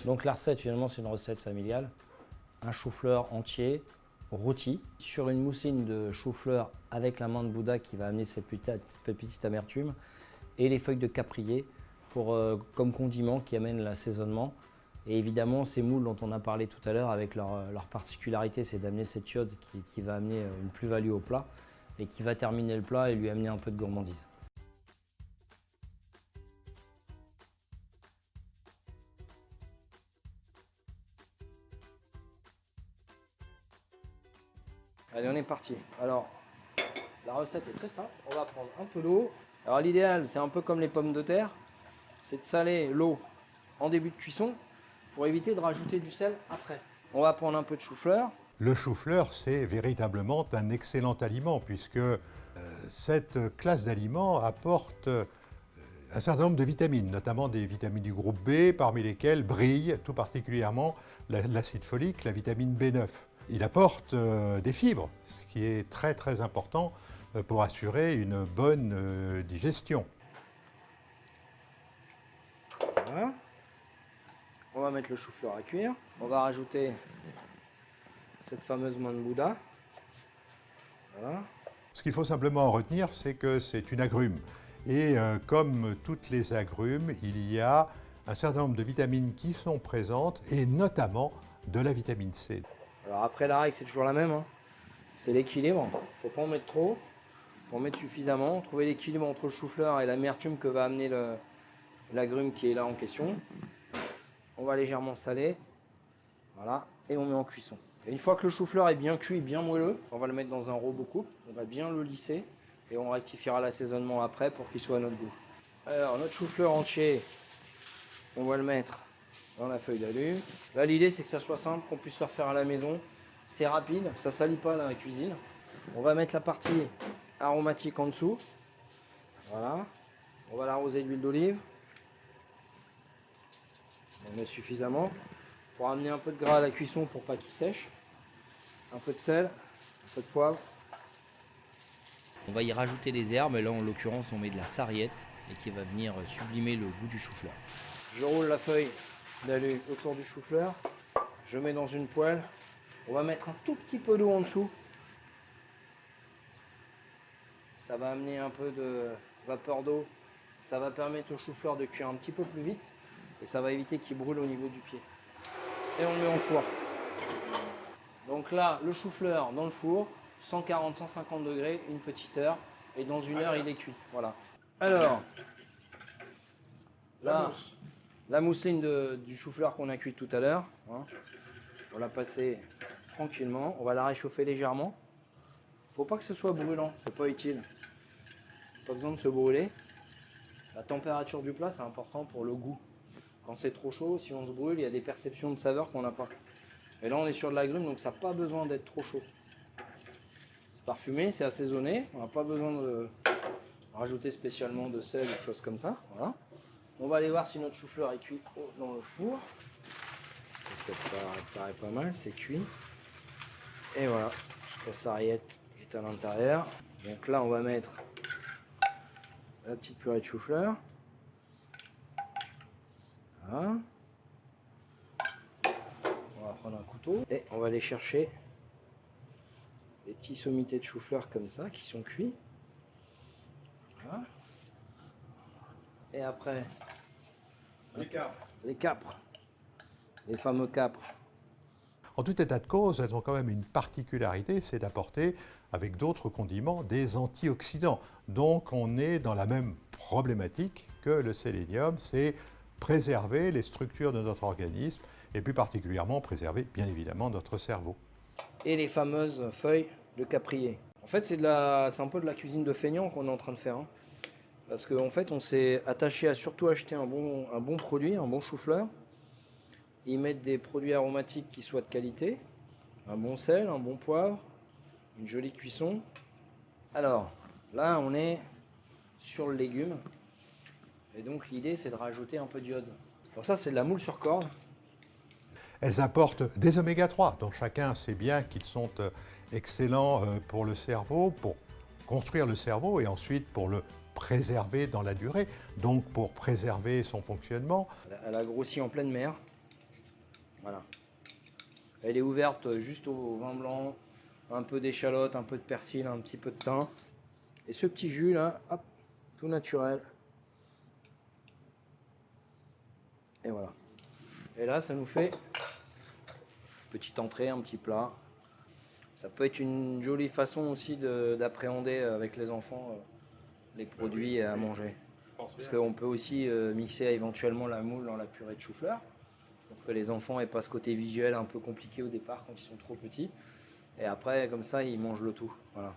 Donc la recette, finalement, c'est une recette familiale. Un chou-fleur entier, rôti, sur une mousseline de chou-fleur avec la main de Bouddha qui va amener cette petite amertume, et les feuilles de caprier comme condiment qui amène l'assaisonnement. Et évidemment, ces moules dont on a parlé tout à l'heure, avec leur particularité, c'est d'amener cette iode qui va amener une plus-value au plat et qui va terminer le plat et lui amener un peu de gourmandise. Allez, on est parti. Alors, la recette est très simple. On va prendre un peu d'eau. Alors l'idéal, c'est un peu comme les pommes de terre, c'est de saler l'eau en début de cuisson pour éviter de rajouter du sel après. On va prendre un peu de chou-fleur. Le chou-fleur, c'est véritablement un excellent aliment puisque cette classe d'aliments apporte un certain nombre de vitamines, notamment des vitamines du groupe B, parmi lesquelles brille tout particulièrement l'acide folique, la vitamine B9. Il apporte des fibres, ce qui est très très important pour assurer une bonne digestion. Voilà. On va mettre le chou-fleur à cuire. On va rajouter cette fameuse main de Bouddha. Voilà. Ce qu'il faut simplement retenir, c'est que c'est une agrume. Et comme toutes les agrumes, il y a un certain nombre de vitamines qui sont présentes, et notamment de la vitamine C. Alors après, la règle, c'est toujours la même, hein. C'est l'équilibre. Il ne faut pas en mettre trop, il faut en mettre suffisamment. Trouver l'équilibre entre le chou-fleur et l'amertume que va amener l'agrume qui est là en question. On va légèrement saler, voilà, et on met en cuisson. Et une fois que le chou-fleur est bien cuit, bien moelleux, on va le mettre dans un robot coupe, on va bien le lisser et on rectifiera l'assaisonnement après pour qu'il soit à notre goût. Alors notre chou-fleur entier, on va le mettre dans la feuille d'alu. Là l'idée c'est que ça soit simple, qu'on puisse faire à la maison. C'est rapide, ça ne salit pas la cuisine. On va mettre la partie aromatique en dessous. Voilà. On va l'arroser d'huile d'olive. On met suffisamment pour amener un peu de gras à la cuisson pour pas qu'il sèche. Un peu de sel, un peu de poivre. On va y rajouter des herbes, et là en l'occurrence on met de la sarriette et qui va venir sublimer le goût du chou-fleur. Je roule la feuille d'alu autour du chou-fleur. Je mets dans une poêle. On va mettre un tout petit peu d'eau en dessous. Ça va amener un peu de vapeur d'eau. Ça va permettre au chou-fleur de cuire un petit peu plus vite. Et ça va éviter qu'il brûle au niveau du pied. Et on le met au four. Donc là, le chou-fleur dans le four, 140-150 degrés, une petite heure. Et dans une heure, il est cuit. Voilà. Alors, là, la mousseline du chou-fleur qu'on a cuit tout à l'heure. Hein, on va la passer tranquillement. On va la réchauffer légèrement. Faut pas que ce soit brûlant, c'est pas utile. Pas besoin de se brûler. La température du plat, c'est important pour le goût. Quand c'est trop chaud, si on se brûle, il y a des perceptions de saveur qu'on n'a pas. Et là, on est sur de l'agrume, donc ça n'a pas besoin d'être trop chaud. C'est parfumé, c'est assaisonné. On n'a pas besoin de rajouter spécialement de sel ou de choses comme ça. Voilà. On va aller voir si notre chou-fleur est cuit dans le four. Ça paraît pas mal, c'est cuit. Et voilà, notre sarriette est à l'intérieur. Donc là, on va mettre la petite purée de chou-fleur. Voilà. On va prendre un couteau et on va aller chercher des petits sommités de chou-fleur comme ça qui sont cuits. Voilà. Et après, les capres, les fameux capres. En tout état de cause, elles ont quand même une particularité, c'est d'apporter, avec d'autres condiments, des antioxydants. Donc on est dans la même problématique que le sélénium, c'est préserver les structures de notre organisme et plus particulièrement préserver, bien évidemment, notre cerveau. Et les fameuses feuilles de caprier. En fait, c'est un peu de la cuisine de feignant qu'on est en train de faire. Hein. Parce qu'en fait, on s'est attaché à surtout acheter un bon produit, un bon chou-fleur. Y mettre des produits aromatiques qui soient de qualité, un bon sel, un bon poivre, une jolie cuisson. Alors, là, on est sur le légume. Et donc, l'idée, c'est de rajouter un peu d'iode. Donc ça, c'est de la moule sur corde. Elles apportent des oméga 3, dont chacun sait bien qu'ils sont excellents pour le cerveau, pour construire le cerveau et ensuite pour le préserver dans la durée, donc pour préserver son fonctionnement. Elle a grossi en pleine mer. Voilà. Elle est ouverte juste au vin blanc, un peu d'échalote, un peu de persil, un petit peu de thym. Et ce petit jus là, hop, tout naturel. Et voilà. Et là, ça nous fait petite entrée, un petit plat. Ça peut être une jolie façon aussi d'appréhender avec les enfants les produits à manger. Parce qu'on peut aussi mixer éventuellement la moule dans la purée de chou-fleur. Pour que les enfants n'aient pas ce côté visuel un peu compliqué au départ quand ils sont trop petits. Et après, comme ça, ils mangent le tout. Voilà.